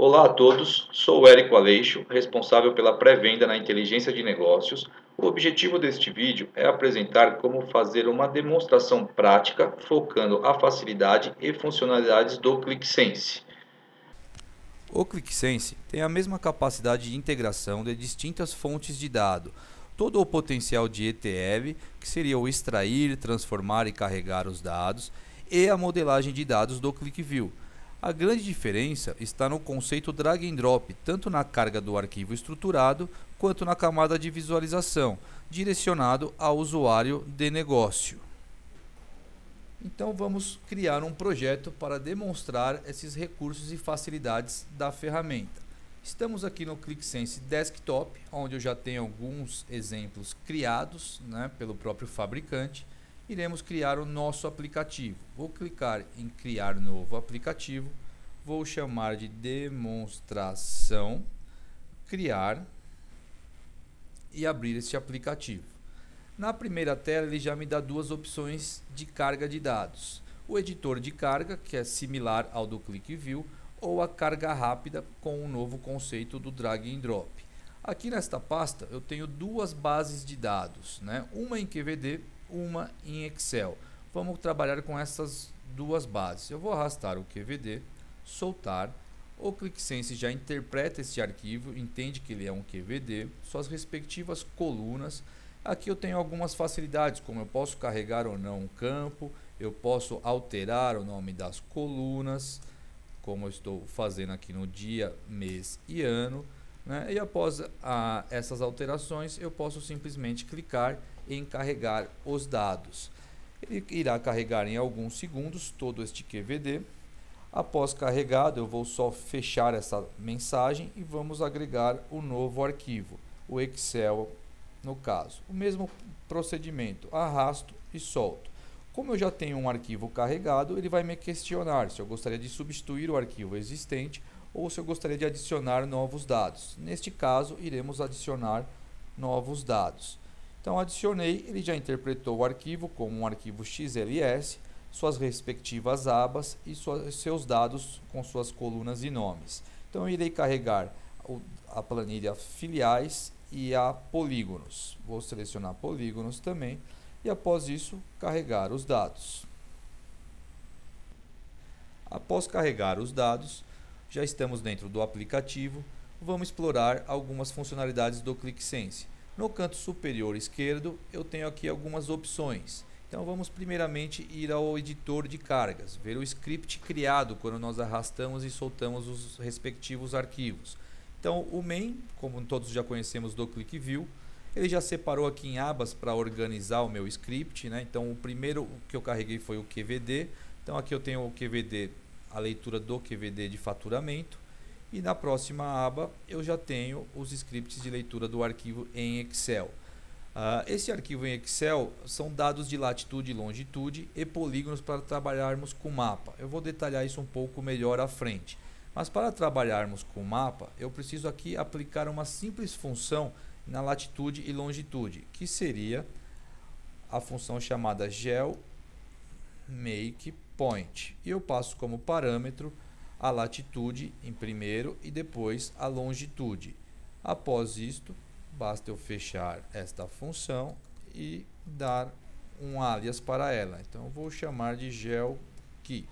Olá a todos, sou o Érico Aleixo, responsável pela pré-venda na inteligência de negócios. O objetivo deste vídeo é apresentar como fazer uma demonstração prática focando a facilidade e funcionalidades do ClickSense. O ClickSense tem a mesma capacidade de integração de distintas fontes de dado, todo o potencial de ETL, que seria o extrair, transformar e carregar os dados, e a modelagem de dados do ClickView. A grande diferença está no conceito drag and drop, tanto na carga do arquivo estruturado quanto na camada de visualização, direcionado ao usuário de negócio. Então vamos criar um projeto para demonstrar esses recursos e facilidades da ferramenta. Estamos aqui no ClickSense Desktop, onde eu já tenho alguns exemplos criados, pelo próprio fabricante. Iremos criar o nosso aplicativo. Vou clicar em criar novo aplicativo, vou chamar de demonstração, criar e abrir este aplicativo. Na primeira tela ele já me dá duas opções de carga de dados. O editor de carga, que é similar ao do ClickView, ou a carga rápida com o novo conceito do drag and drop. Aqui nesta pasta eu tenho duas bases de dados, uma em QVD, uma em Excel. Vamos trabalhar com essas duas bases. Eu vou arrastar o QVD, soltar. O ClickSense já interpreta esse arquivo, entende que ele é um QVD, suas respectivas colunas. Aqui eu tenho algumas facilidades, como eu posso carregar ou não um campo, eu posso alterar o nome das colunas, como eu estou fazendo aqui no dia, mês e ano. E após essas alterações, eu posso simplesmente clicar em carregar os dados. Ele irá carregar em alguns segundos todo este QVD. Após carregado, eu vou só fechar essa mensagem e vamos agregar o novo arquivo, o Excel no caso. O mesmo procedimento, arrasto e solto. Como eu já tenho um arquivo carregado, ele vai me questionar se eu gostaria de substituir o arquivo existente ou se eu gostaria de adicionar novos dados. Neste caso, iremos adicionar novos dados. Então, adicionei, ele já interpretou o arquivo como um arquivo XLS, suas respectivas abas e seus dados com suas colunas e nomes. Então, eu irei carregar a planilha filiais e a polígonos. Vou selecionar polígonos também e após isso carregar os dados. Após carregar os dados, já estamos dentro do aplicativo. Vamos explorar algumas funcionalidades do ClickSense. No canto superior esquerdo eu tenho aqui algumas opções. Então vamos primeiramente ir ao editor de cargas, ver o script criado quando nós arrastamos e soltamos os respectivos arquivos. Então o main, como todos já conhecemos do ClickView, ele já separou aqui em abas para organizar o meu script. Então o primeiro que eu carreguei foi o QVD. Então aqui eu tenho o QVD, a leitura do QVD de faturamento. E na próxima aba eu já tenho os scripts de leitura do arquivo em Excel. Esse arquivo em Excel são dados de latitude, longitude e polígonos para trabalharmos com mapa. Eu vou detalhar isso um pouco melhor à frente. Mas para trabalharmos com o eu preciso aqui aplicar uma simples função na latitude e longitude, que seria a função chamada GeoMakePoint. E eu passo como parâmetro a latitude em primeiro e depois a longitude. Após isto, basta eu fechar esta função e dar um alias para ela. Então eu vou chamar de GeoKey.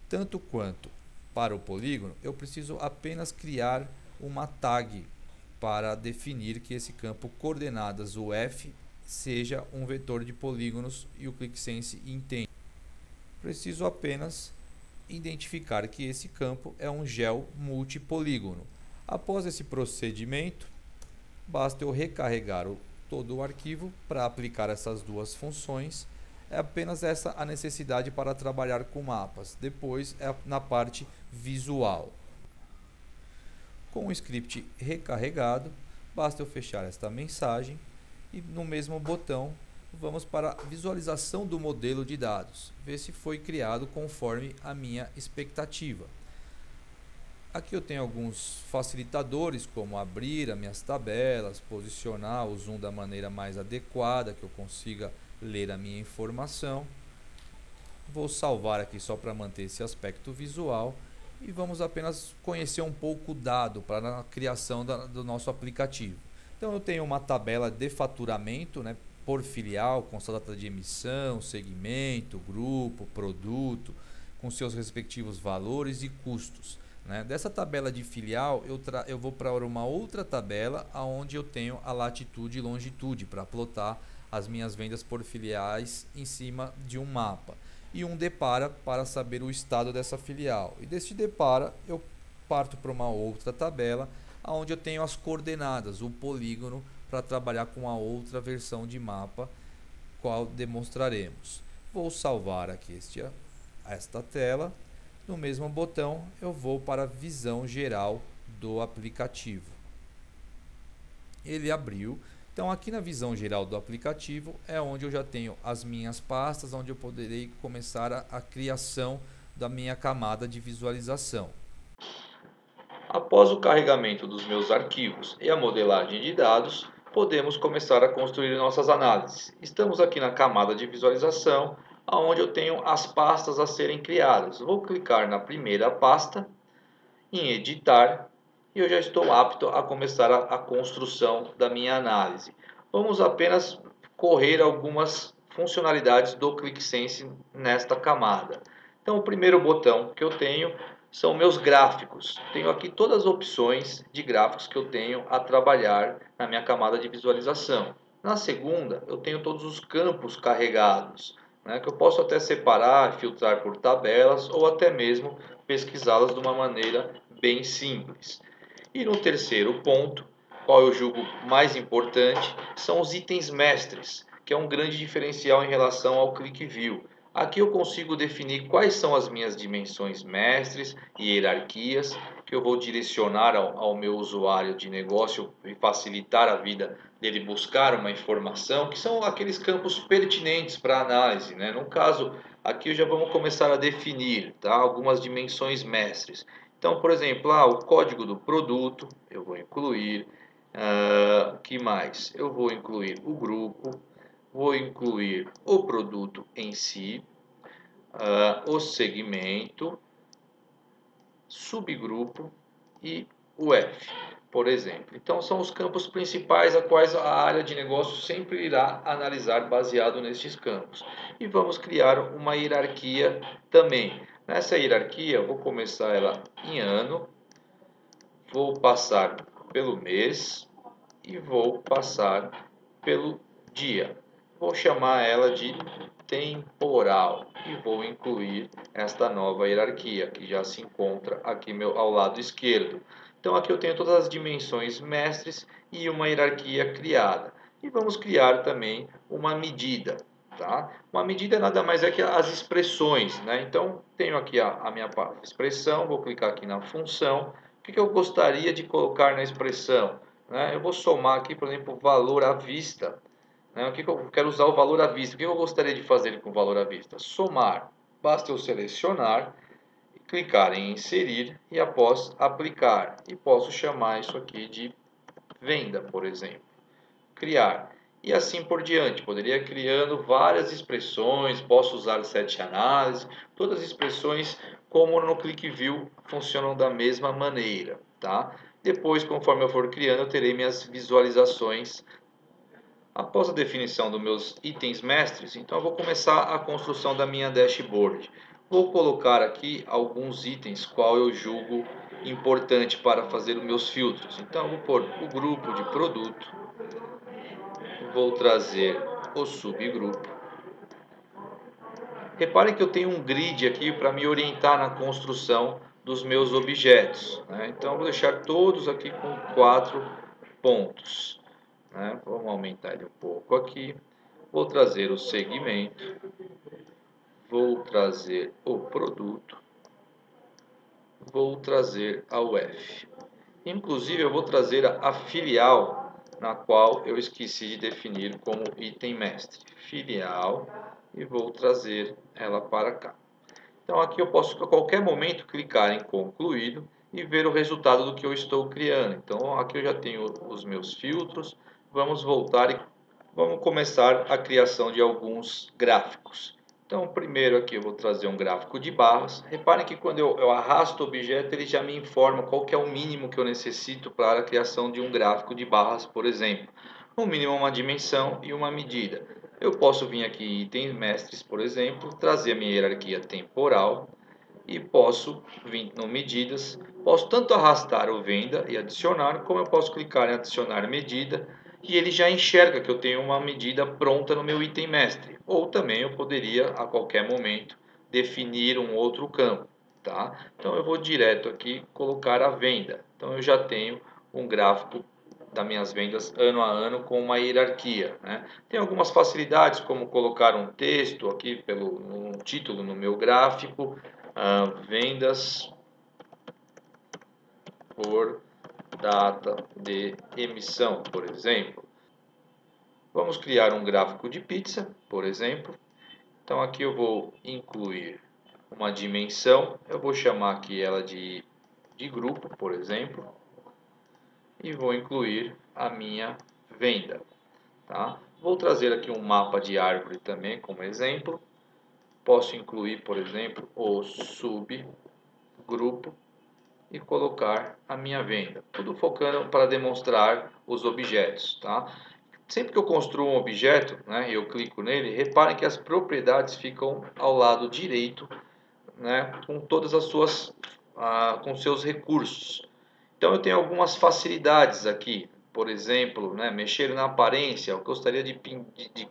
Tanto quanto para o polígono, eu preciso apenas criar uma tag para definir que esse campo coordenadas UF seja um vetor de polígonos e o ClickSense entende. Preciso apenas identificar que esse campo é um GeoMultipolígono. Após esse procedimento, basta eu recarregar todo o arquivo para aplicar essas duas funções. É apenas essa a necessidade para trabalhar com mapas. Depois é na parte visual. Com o script recarregado, basta eu fechar esta mensagem e no mesmo botão vamos para a visualização do modelo de dados, ver se foi criado conforme a minha expectativa. Aqui eu tenho alguns facilitadores, como abrir as minhas tabelas, posicionar o zoom da maneira mais adequada, que eu consiga ler a minha informação. Vou salvar aqui só para manter esse aspecto visual e vamos apenas conhecer um pouco o dado para a criação do nosso aplicativo. Então eu tenho uma tabela de faturamento, né, por filial, com sua data de emissão, segmento, grupo, produto, com seus respectivos valores e custos. Né? Dessa tabela de filial, eu vou para uma outra tabela onde eu tenho a latitude e longitude para plotar as minhas vendas por filiais em cima de um mapa. E um depara para saber o estado dessa filial. E deste depara eu parto para uma outra tabela onde eu tenho as coordenadas, o polígono, para trabalhar com a outra versão de mapa, qual demonstraremos. Vou salvar aqui esta tela. No mesmo botão eu vou para a visão geral do aplicativo. Ele abriu. Então aqui na visão geral do aplicativo é onde eu já tenho as minhas pastas, onde eu poderei começar a criação da minha camada de visualização. Após o carregamento dos meus arquivos e a modelagem de dados, podemos começar a construir nossas análises. Estamos aqui na camada de visualização, onde eu tenho as pastas a serem criadas. Vou clicar na primeira pasta, em editar, e eu já estou apto a começar a construção da minha análise. Vamos apenas correr algumas funcionalidades do ClickSense nesta camada. Então, o primeiro botão que eu tenho são meus gráficos. Tenho aqui todas as opções de gráficos que eu tenho a trabalhar na minha camada de visualização. Na segunda, eu tenho todos os campos carregados, né, que eu posso até separar, filtrar por tabelas ou até mesmo pesquisá-las de uma maneira bem simples. E no terceiro ponto, qual eu julgo mais importante, são os itens mestres, que é um grande diferencial em relação ao ClickView. Aqui eu consigo definir quais são as minhas dimensões mestres e hierarquias, que eu vou direcionar ao meu usuário de negócio e facilitar a vida dele buscar uma informação, que são aqueles campos pertinentes para análise, né? No caso, aqui já vamos começar a definir, tá, algumas dimensões mestres. Então, por exemplo, o código do produto, eu vou incluir. Que mais? Eu vou incluir o grupo, vou incluir o produto em si, o segmento, subgrupo e o F, por exemplo. Então, são os campos principais a quais a área de negócio sempre irá analisar baseado nestes campos. E vamos criar uma hierarquia também. Nessa hierarquia, eu vou começar ela em ano, vou passar pelo mês e vou passar pelo dia. Vou chamar ela de temporal e vou incluir esta nova hierarquia que já se encontra aqui ao lado esquerdo. Então aqui eu tenho todas as dimensões mestres e uma hierarquia criada. E vamos criar também uma medida. Tá? Uma medida nada mais é que as expressões, né? Então tenho aqui a minha expressão, vou clicar aqui na função. O que eu gostaria de colocar na expressão? Eu vou somar aqui, por exemplo, o valor à vista. O que eu quero usar o valor à vista? O que eu gostaria de fazer com o valor à vista? Somar. Basta eu selecionar, clicar em inserir e após aplicar. E posso chamar isso aqui de venda, por exemplo. Criar. E assim por diante. Poderia ir criando várias expressões, posso usar set análise. Todas as expressões, como no ClickView, funcionam da mesma maneira. Tá? Depois, conforme eu for criando, eu terei minhas visualizações. Após a definição dos meus itens mestres, então eu vou começar a construção da minha dashboard. Vou colocar aqui alguns itens qual eu julgo importante para fazer os meus filtros. Então eu vou pôr o grupo de produto, vou trazer o subgrupo. Reparem que eu tenho um grid aqui para me orientar na construção dos meus objetos. Então eu vou deixar todos aqui com 4 pontos. Vamos aumentar ele um pouco aqui. Vou trazer o segmento. Vou trazer o produto. Vou trazer a UF. Inclusive, eu vou trazer a filial, na qual eu esqueci de definir como item mestre. Filial. E vou trazer ela para cá. Então, aqui eu posso, a qualquer momento, clicar em concluído e ver o resultado do que eu estou criando. Então, aqui eu já tenho os meus filtros. Vamos voltar e vamos começar a criação de alguns gráficos. Então, primeiro aqui eu vou trazer um gráfico de barras. Reparem que quando eu arrasto o objeto, ele já me informa qual que é o mínimo que eu necessito para a criação de um gráfico de barras, por exemplo. O mínimo é uma dimensão e uma medida. Eu posso vir aqui em itens mestres, por exemplo, trazer a minha hierarquia temporal e posso vir no medidas. Posso tanto arrastar o venda e adicionar, como eu posso clicar em adicionar medida e ele já enxerga que eu tenho uma medida pronta no meu item mestre. Ou também eu poderia a qualquer momento definir um outro campo, tá? Então eu vou direto aqui colocar a venda. Então eu já tenho um gráfico das minhas vendas ano a ano com uma hierarquia, né? Tem algumas facilidades como colocar um texto aqui pelo um título no meu gráfico, vendas por data de emissão, por exemplo. Vamos criar um gráfico de pizza, por exemplo. Então aqui eu vou incluir uma dimensão, eu vou chamar aqui ela de grupo, por exemplo, e vou incluir a minha venda. Tá? Vou trazer aqui um mapa de árvore também como exemplo. Posso incluir, por exemplo, o subgrupo e colocar a minha venda. Tudo focando para demonstrar os objetos. Tá? Sempre que eu construo um objeto, né, eu clico nele, reparem que as propriedades ficam ao lado direito, né, com todas as suas, com seus recursos. Então eu tenho algumas facilidades aqui. Por exemplo, né, mexer na aparência. Eu gostaria de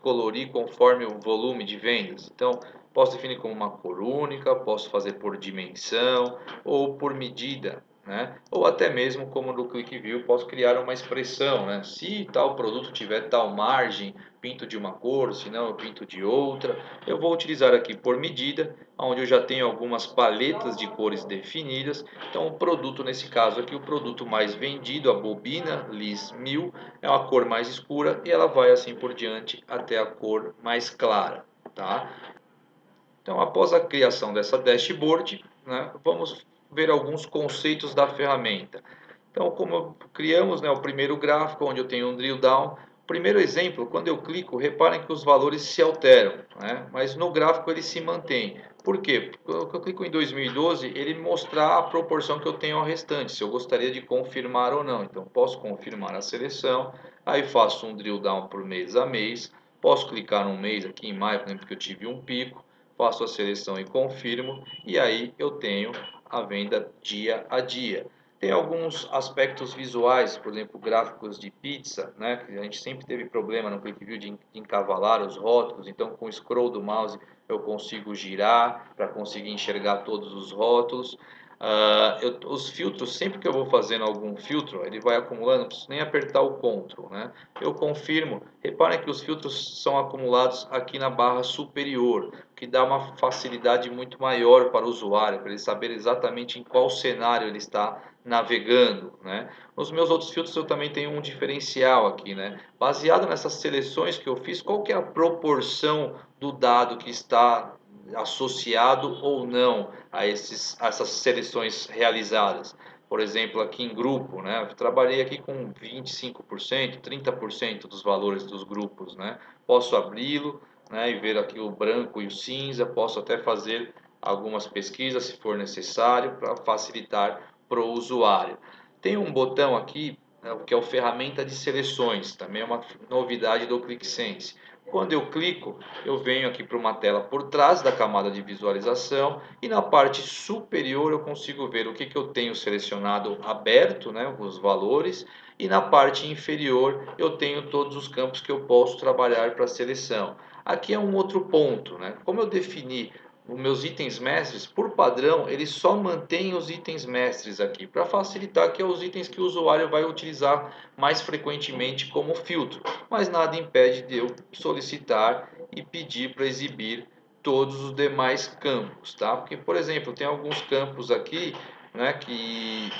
colorir conforme o volume de vendas. Então, posso definir como uma cor única, posso fazer por dimensão ou por medida, né? Ou até mesmo, como no Click View, posso criar uma expressão, né? Se tal produto tiver tal margem, pinto de uma cor, se não eu pinto de outra. Eu vou utilizar aqui por medida, onde eu já tenho algumas paletas de cores definidas. Então o produto, nesse caso aqui, o produto mais vendido, a bobina Lis 1000, é uma cor mais escura e ela vai assim por diante até a cor mais clara. Tá? Então após a criação dessa dashboard, né, vamos ver alguns conceitos da ferramenta. Então, como criamos, né, o primeiro gráfico, onde eu tenho um drill down. Primeiro exemplo, quando eu clico, reparem que os valores se alteram, né? Mas no gráfico ele se mantém. Por quê? Porque eu clico em 2012, ele me mostrar a proporção que eu tenho ao restante, se eu gostaria de confirmar ou não. Então, posso confirmar a seleção, aí faço um drill down por mês a mês, posso clicar num mês aqui em maio, por exemplo, que eu tive um pico, faço a seleção e confirmo, e aí eu tenho a venda dia a dia. Tem alguns aspectos visuais, por exemplo, gráficos de pizza, né, que a gente sempre teve problema no ClickView de encavalar os rótulos, então com o scroll do mouse eu consigo girar para conseguir enxergar todos os rótulos. Os filtros, sempre que eu vou fazendo algum filtro, ele vai acumulando, não preciso nem apertar o Ctrl, né? Eu confirmo, reparem que os filtros são acumulados aqui na barra superior, que dá uma facilidade muito maior para o usuário, para ele saber exatamente em qual cenário ele está navegando, né? Nos meus outros filtros eu também tenho um diferencial aqui, né? Baseado nessas seleções que eu fiz, qual que é a proporção do dado que está associado ou não a essas seleções realizadas? Por exemplo, aqui em grupo, né? Eu trabalhei aqui com 25%, 30% dos valores dos grupos, né? Posso abri-lo, né, e ver aqui o branco e o cinza. Posso até fazer algumas pesquisas se for necessário para facilitar para o usuário. Tem um botão aqui, né, que é o ferramenta de seleções, também é uma novidade do ClickSense. Quando eu clico, eu venho aqui para uma tela por trás da camada de visualização e na parte superior eu consigo ver o que eu tenho selecionado aberto, né, os valores, e na parte inferior eu tenho todos os campos que eu posso trabalhar para seleção. Aqui é um outro ponto, né? Como eu defini os meus itens mestres, por padrão, ele só mantém os itens mestres aqui, para facilitar que é os itens que o usuário vai utilizar mais frequentemente como filtro. Mas nada impede de eu solicitar e pedir para exibir todos os demais campos, tá? Porque, por exemplo, tem alguns campos aqui, né, que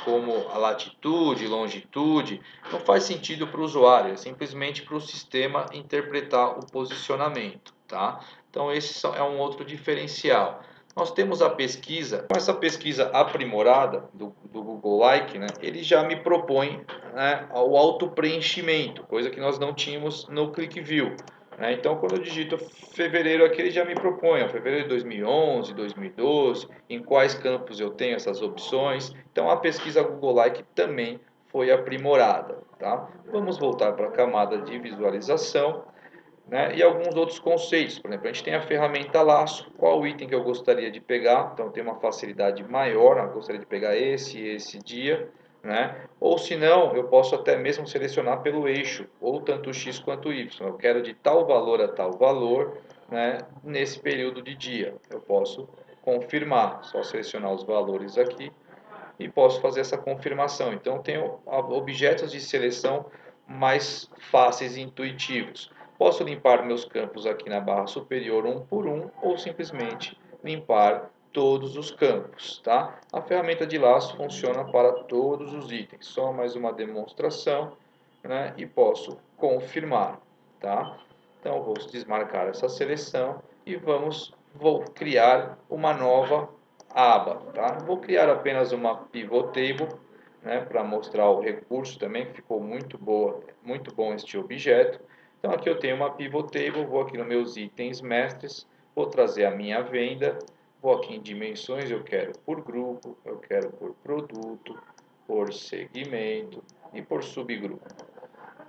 como a latitude, longitude, não faz sentido para o usuário, é simplesmente para o sistema interpretar o posicionamento, tá? Então esse é um outro diferencial. Nós temos a pesquisa, com essa pesquisa aprimorada do Google Like, né, ele já me propõe, né, o auto-preenchimento, coisa que nós não tínhamos no ClickView. né? Então, quando eu digito fevereiro aqui, ele já me propõe, ó, fevereiro de 2011, 2012, em quais campos eu tenho essas opções. Então, a pesquisa Google Like também foi aprimorada, tá? Vamos voltar para a camada de visualização, né? E alguns outros conceitos. Por exemplo, a gente tem a ferramenta laço. Qual item que eu gostaria de pegar? Então, tem uma facilidade maior. Eu gostaria de pegar esse dia, né? Ou se não, eu posso até mesmo selecionar pelo eixo, ou tanto X quanto Y. Eu quero de tal valor a tal valor, né? Nesse período de dia. Eu posso confirmar. Só selecionar os valores aqui e posso fazer essa confirmação. Então, tenho objetos de seleção mais fáceis e intuitivos. Posso limpar meus campos aqui na barra superior um por um ou simplesmente limpar todos os campos, tá? A ferramenta de laço funciona para todos os itens. Só mais uma demonstração, né? E posso confirmar, tá? Então, vou desmarcar essa seleção e vou criar uma nova aba, tá? Vou criar apenas uma pivot table, né, para mostrar o recurso também, que ficou muito bom este objeto. Então aqui eu tenho uma pivot table, vou aqui nos meus itens mestres, vou trazer a minha venda, vou aqui em dimensões, eu quero por grupo, eu quero por produto, por segmento e por subgrupo,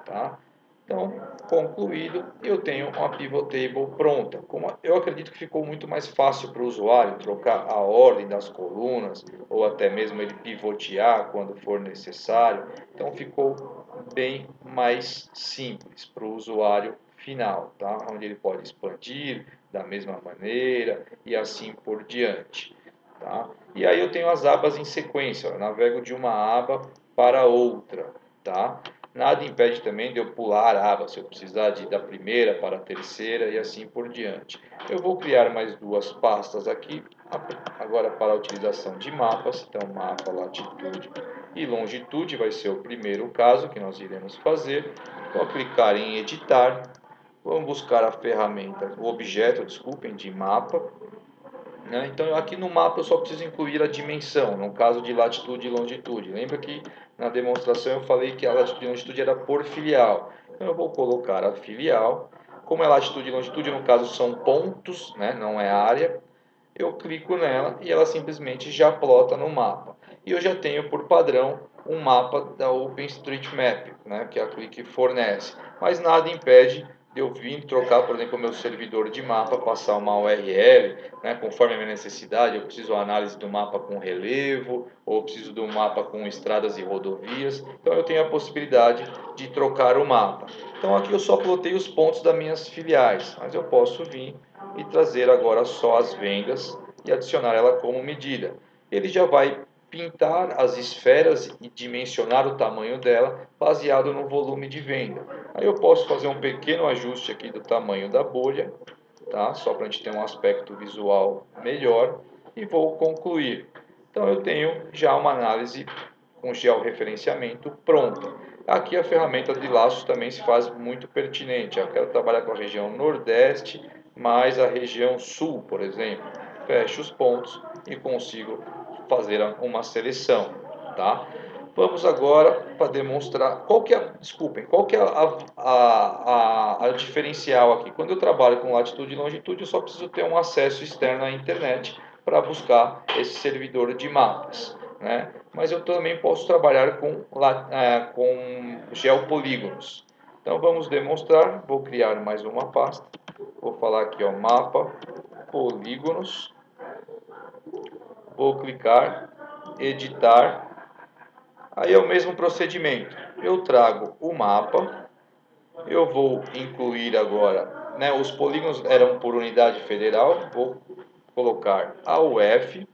tá? Então, concluído, eu tenho uma pivot table pronta. Como eu acredito que ficou muito mais fácil para o usuário trocar a ordem das colunas, ou até mesmo ele pivotear quando for necessário. Então, ficou bem mais simples para o usuário final, tá? Onde ele pode expandir da mesma maneira e assim por diante. Tá? E aí eu tenho as abas em sequência, eu navego de uma aba para outra. Tá? Nada impede também de eu pular a aba, se eu precisar da primeira para a terceira e assim por diante. Eu vou criar mais duas pastas aqui, agora para a utilização de mapas. Então, mapa, latitude e longitude vai ser o primeiro caso que nós iremos fazer. Vou clicar em editar, vamos buscar a ferramenta, o objeto, desculpem, de mapa. Né? Então, aqui no mapa eu só preciso incluir a dimensão, no caso de latitude e longitude. Lembra que na demonstração eu falei que a latitude e longitude era por filial. Então, eu vou colocar a filial. Como é latitude e longitude, no caso são pontos, né? Não é área. Eu clico nela e ela simplesmente já plota no mapa. E eu já tenho por padrão um mapa da OpenStreetMap, né, que a Click fornece. Mas nada impede de eu vir trocar, por exemplo, o meu servidor de mapa, passar uma URL, né, conforme a minha necessidade. Eu preciso de análise do mapa com relevo, ou preciso de um mapa com estradas e rodovias. Então eu tenho a possibilidade de trocar o mapa. Então aqui eu só plotei os pontos das minhas filiais, mas eu posso vir e trazer agora só as vendas e adicionar ela como medida. Ele já vai pintar as esferas e dimensionar o tamanho dela baseado no volume de venda. Aí eu posso fazer um pequeno ajuste aqui do tamanho da bolha, tá? Só para a gente ter um aspecto visual melhor, e vou concluir. Então eu tenho já uma análise com georreferenciamento pronta. Aqui a ferramenta de laços também se faz muito pertinente. Eu quero trabalhar com a região Nordeste, mais a região Sul, por exemplo. Fecho os pontos e consigo fazer uma seleção, tá? Vamos agora para demonstrar qual que é, desculpem, qual que é a diferencial aqui. Quando eu trabalho com latitude e longitude, eu só preciso ter um acesso externo à internet para buscar esse servidor de mapas, né? Mas eu também posso trabalhar com geopolígonos. Então vamos demonstrar, vou criar mais uma pasta, vou falar aqui, ó, mapa, polígonos, vou clicar, editar, aí é o mesmo procedimento, eu trago o mapa, eu vou incluir agora, né, os polígonos eram por unidade federal, vou colocar a UF,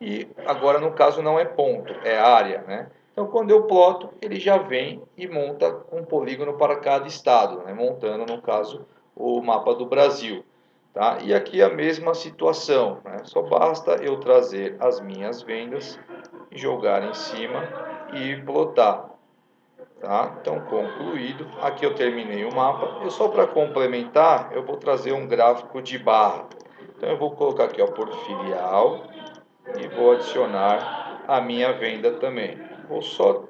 e agora no caso não é ponto, é área, né? Então quando eu ploto, ele já vem e monta um polígono para cada estado, né? Montando no caso o mapa do Brasil. Tá? E aqui a mesma situação, né? Só basta eu trazer as minhas vendas, jogar em cima e plotar. Tá? Então concluído, aqui eu terminei o mapa. E só para complementar, eu vou trazer um gráfico de barra. Então eu vou colocar aqui, ó, por filial, e vou adicionar a minha venda também. Vou só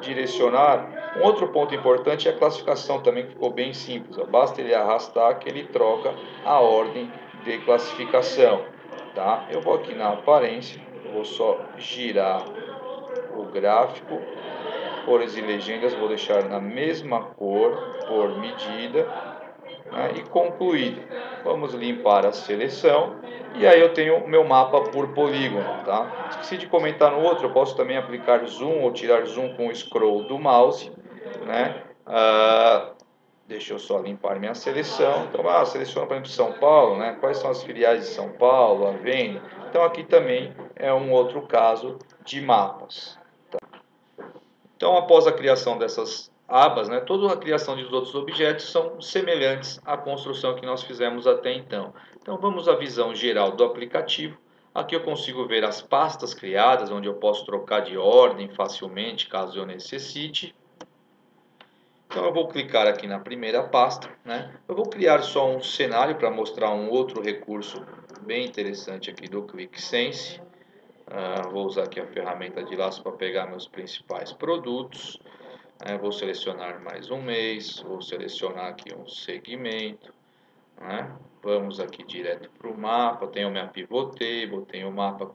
direcionar Um outro ponto importante é a classificação também, que ficou bem simples. Ó. Basta ele arrastar que ele troca a ordem de classificação. Tá? Eu vou aqui na aparência, eu vou só girar o gráfico, cores e legendas, vou deixar na mesma cor, por medida, né, e concluído. Vamos limpar a seleção e aí eu tenho o meu mapa por polígono. Tá? Esqueci de comentar no outro, eu posso também aplicar zoom ou tirar zoom com o scroll do mouse. Né? Deixa eu só limpar minha seleção. Então, seleciona, por exemplo, São Paulo, né? Quais são as filiais de São Paulo, a venda. Então, aqui também é um outro caso de mapas. Tá? Então, após a criação dessas abas, né, toda a criação dos outros objetos são semelhantes à construção que nós fizemos até então. Então, vamos à visão geral do aplicativo. Aqui eu consigo ver as pastas criadas, onde eu posso trocar de ordem facilmente, caso eu necessite. Então eu vou clicar aqui na primeira pasta, né? Eu vou criar só um cenário para mostrar um outro recurso bem interessante aqui do QuickSense. Vou usar aqui a ferramenta de laço para pegar meus principais produtos. Vou selecionar mais um mês, vou selecionar aqui um segmento. Né? Vamos aqui direto para o mapa, tenho minha pivot table, tenho o mapa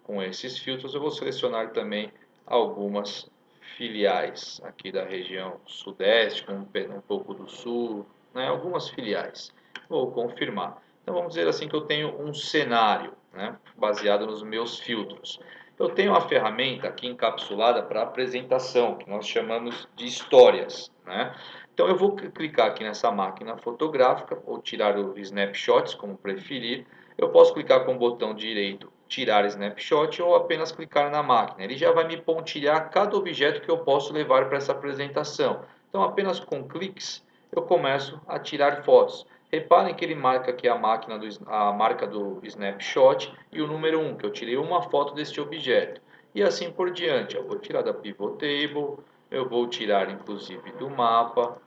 com esses filtros. Eu vou selecionar também algumas filiais aqui da região sudeste, com um pouco do sul, né? Algumas filiais. Vou confirmar. Então vamos dizer assim que eu tenho um cenário, né? Baseado nos meus filtros. Eu tenho uma ferramenta aqui encapsulada para apresentação, que nós chamamos de histórias, né? Então eu vou clicar aqui nessa máquina fotográfica, ou tirar o snapshots, como preferir. Eu posso clicar com o botão direito, tirar snapshot, ou apenas clicar na máquina. Ele já vai me pontilhar cada objeto que eu posso levar para essa apresentação. Então apenas com cliques eu começo a tirar fotos. Reparem que ele marca aqui a marca do snapshot e o número 1, que eu tirei uma foto deste objeto. E assim por diante. Eu vou tirar da pivot table, eu vou tirar inclusive do mapa,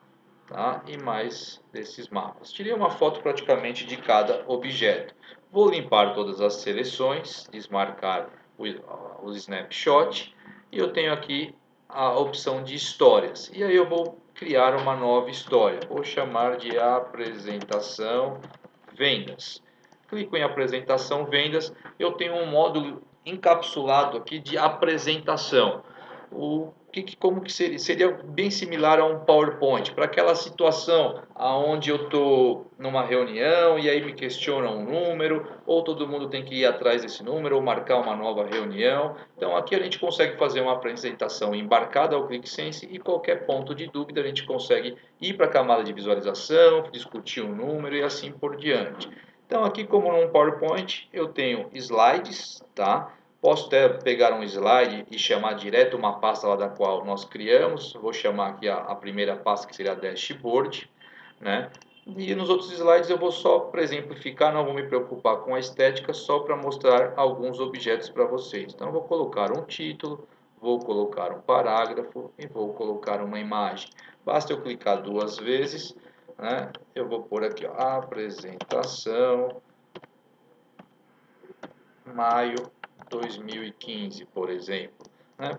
tá? E mais desses mapas. Tirei uma foto praticamente de cada objeto. Vou limpar todas as seleções, desmarcar o snapshot e eu tenho aqui a opção de histórias. E aí eu vou criar uma nova história. Vou chamar de apresentação vendas. Clico em apresentação vendas, eu tenho um módulo encapsulado aqui de apresentação. Como que seria? Seria bem similar a um PowerPoint, para aquela situação onde eu estou numa reunião e aí me questionam um número, ou todo mundo tem que ir atrás desse número, ou marcar uma nova reunião. Então aqui a gente consegue fazer uma apresentação embarcada ao QuickSense e qualquer ponto de dúvida a gente consegue ir para a camada de visualização, discutir um número e assim por diante. Então aqui, como num PowerPoint, eu tenho slides, tá? Posso até pegar um slide e chamar direto uma pasta lá da qual nós criamos. Vou chamar aqui a primeira pasta, que seria a dashboard, né? E nos outros slides eu vou só para exemplificar, não vou me preocupar com a estética, só para mostrar alguns objetos para vocês. Então eu vou colocar um título, vou colocar um parágrafo e vou colocar uma imagem. Basta eu clicar duas vezes, né? Eu vou pôr aqui, ó, apresentação, maio 2015, por exemplo.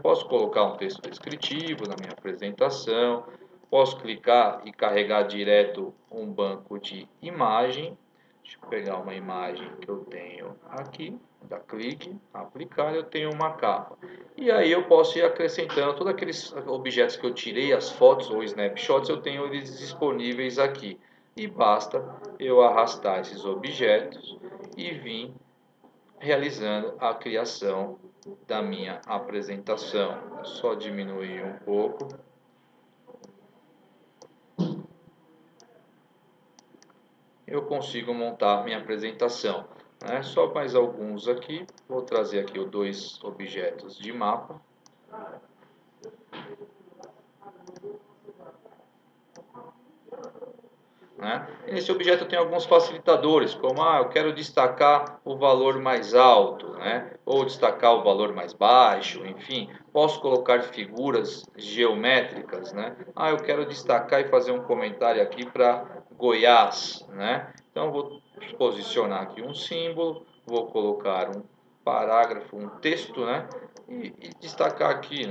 Posso colocar um texto descritivo na minha apresentação, posso clicar e carregar direto um banco de imagem. Deixa eu pegar uma imagem que eu tenho aqui, dá clique, aplicar, eu tenho uma capa. E aí eu posso ir acrescentando todos aqueles objetos que eu tirei, as fotos ou snapshots, eu tenho eles disponíveis aqui. E basta eu arrastar esses objetos e vir realizando a criação da minha apresentação. Só diminuir um pouco. Eu consigo montar minha apresentação. Só mais alguns aqui. Vou trazer aqui os dois objetos de mapa. E nesse objeto eu tenho alguns facilitadores, como eu quero destacar o valor mais alto, ou destacar o valor mais baixo, enfim. Posso colocar figuras geométricas, eu quero destacar e fazer um comentário aqui para Goiás, Então vou posicionar aqui um símbolo, vou colocar um parágrafo, um texto, e destacar aqui,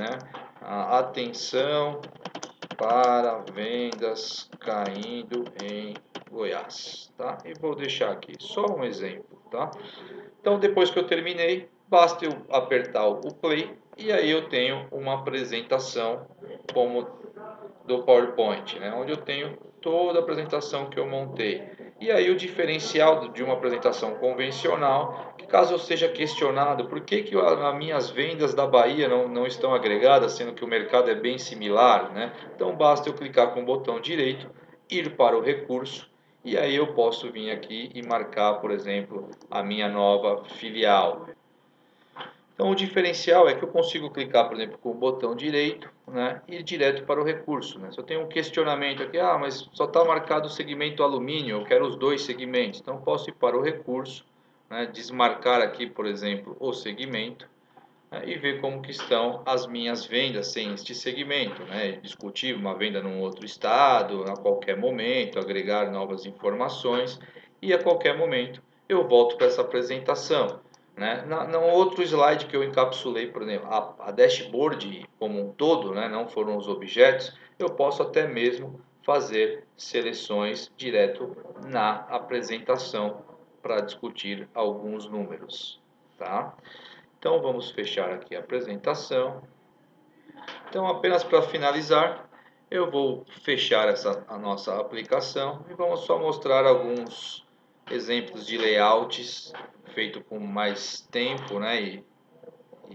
a atenção para vendas caindo em Goiás, tá? E vou deixar aqui só um exemplo, tá? Então, depois que eu terminei, basta eu apertar o play e aí eu tenho uma apresentação como do PowerPoint, né? Onde eu tenho toda a apresentação que eu montei. E aí o diferencial de uma apresentação convencional, que caso eu seja questionado por que as minhas vendas da Bahia não estão agregadas, sendo que o mercado é bem similar, né? Então basta eu clicar com o botão direito, ir para o recurso, e aí eu posso vir aqui e marcar, por exemplo, a minha nova filial. Então, o diferencial é que eu consigo clicar, por exemplo, com o botão direito, né, e ir direto para o recurso, né? Se eu tenho um questionamento aqui, mas só está marcado o segmento alumínio, eu quero os dois segmentos. Então, posso ir para o recurso, né, desmarcar aqui, por exemplo, o segmento, né, e ver como que estão as minhas vendas sem este segmento, né? Discutir uma venda num outro estado, a qualquer momento, agregar novas informações e a qualquer momento eu volto para essa apresentação. Né? No outro slide que eu encapsulei, por exemplo, a dashboard como um todo, né? Não foram os objetos, eu posso até mesmo fazer seleções direto na apresentação para discutir alguns números. Tá? Então vamos fechar aqui a apresentação. Então apenas para finalizar, eu vou fechar a nossa aplicação e vamos só mostrar alguns exemplos de layouts feito com mais tempo, né, e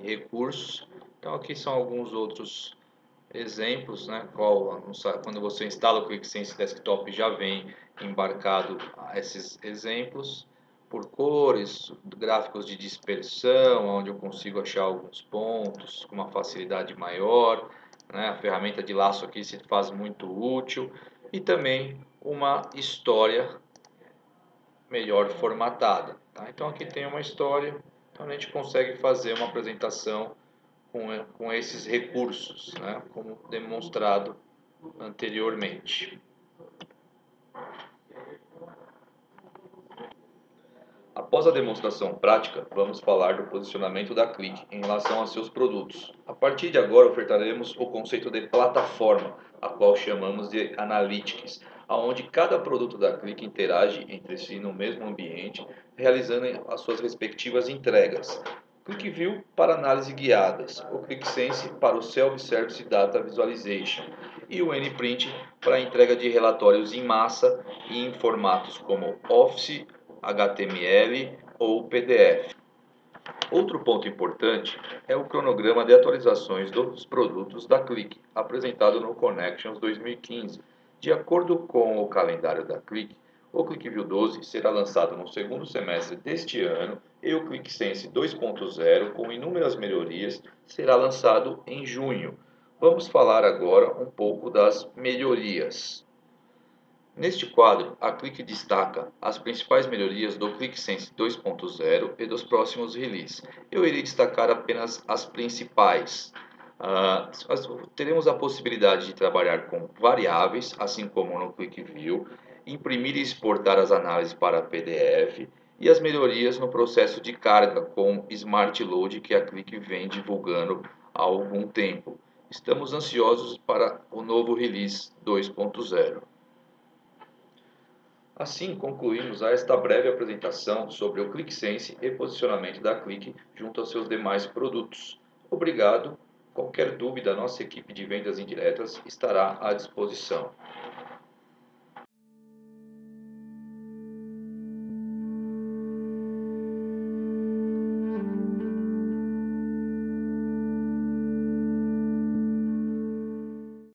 recursos. Então aqui são alguns outros exemplos, né, quando você instala o QuickSense Desktop já vem embarcado esses exemplos por cores, gráficos de dispersão, onde eu consigo achar alguns pontos com uma facilidade maior, né, a ferramenta de laço aqui se faz muito útil e também uma história melhor formatada. Tá? Então aqui tem uma história, então a gente consegue fazer uma apresentação com esses recursos, né, como demonstrado anteriormente. Após a demonstração prática, vamos falar do posicionamento da Click em relação a seus produtos. A partir de agora, ofertaremos o conceito de plataforma, a qual chamamos de Analytics, onde cada produto da Click interage entre si no mesmo ambiente, realizando as suas respectivas entregas. ClickView para análise guiadas, o ClickSense para o Self-Service Data Visualization e o NPrint para a entrega de relatórios em massa e em formatos como Office, HTML ou PDF. Outro ponto importante é o cronograma de atualizações dos produtos da Click, apresentado no Connections 2015. De acordo com o calendário da Click, o ClickView 12 será lançado no segundo semestre deste ano e o ClickSense 2.0, com inúmeras melhorias, será lançado em junho. Vamos falar agora um pouco das melhorias. Neste quadro, a Click destaca as principais melhorias do ClickSense 2.0 e dos próximos releases. Eu irei destacar apenas as principais. Teremos a possibilidade de trabalhar com variáveis, assim como no ClickView, imprimir e exportar as análises para PDF e as melhorias no processo de carga com Smart Load que a Click vem divulgando há algum tempo. Estamos ansiosos para o novo release 2.0. Assim, concluímos esta breve apresentação sobre o ClickSense e posicionamento da Click junto aos seus demais produtos. Obrigado. Qualquer dúvida, nossa equipe de vendas indiretas estará à disposição.